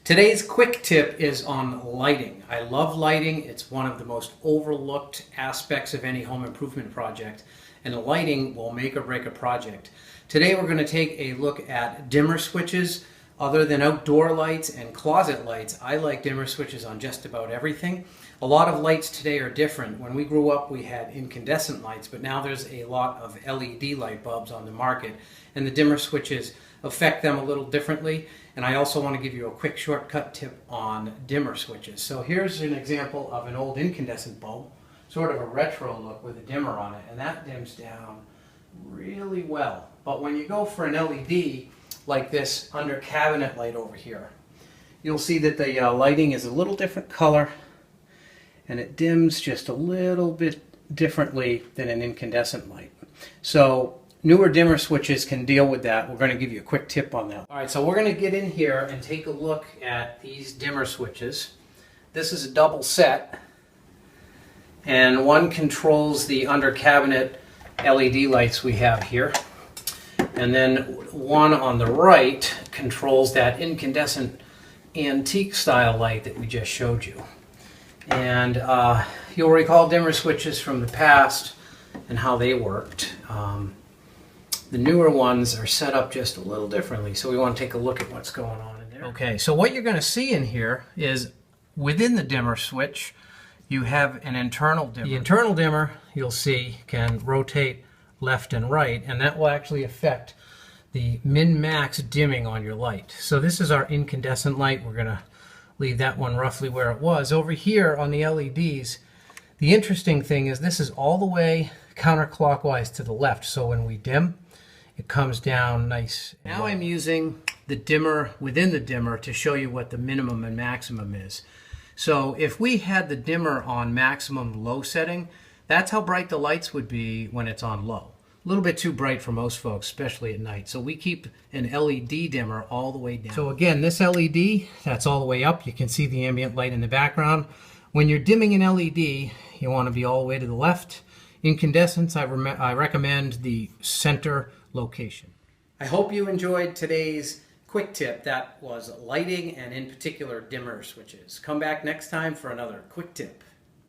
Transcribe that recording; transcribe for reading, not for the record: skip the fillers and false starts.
Today's quick tip is on lighting. I love lighting. It's one of the most overlooked aspects of any home improvement project, and the lighting will make or break a project. Today we're going to take a look at dimmer switches. Other than outdoor lights and closet lights, I like dimmer switches on just about everything. A lot of lights today are different. When we grew up, we had incandescent lights, but now there's a lot of LED light bulbs on the market, and the dimmer switches affect them a little differently. And I also want to give you a quick shortcut tip on dimmer switches. So here's an example of an old incandescent bulb, sort of a retro look with a dimmer on it, and that dims down really well. But when you go for an LED, like this under cabinet light over here, you'll see that the lighting is a little different color, and it dims just a little bit differently than an incandescent light. So newer dimmer switches can deal with that. We're going to give you a quick tip on that. Alright, so we're going to get in here and take a look at these dimmer switches. This is a double set, and one controls the under cabinet LED lights we have here, and then one on the right controls that incandescent antique style light that we just showed you. And you'll recall dimmer switches from the past and how they worked. The newer ones are set up just a little differently, so we want to take a look at what's going on in there. Okay, so what you're going to see in here is within the dimmer switch you have an internal dimmer. The internal dimmer, you'll see, can rotate left and right, and that will actually affect the min-max dimming on your light. So this is our incandescent light. We're going to leave that one roughly where it was. Over here on the LEDs, the interesting thing is this is all the way counterclockwise to the left, so when we dim, it comes down nice. Now I'm using the dimmer within the dimmer to show you what the minimum and maximum is. So if we had the dimmer on maximum low setting, that's how bright the lights would be when it's on low. A little bit too bright for most folks, especially at night. So we keep an LED dimmer all the way down. So again, this LED, that's all the way up. You can see the ambient light in the background. When you're dimming an LED, you want to be all the way to the left. Incandescents, I recommend the center location. I hope you enjoyed today's quick tip. That was lighting, and in particular dimmer switches. Come back next time for another quick tip.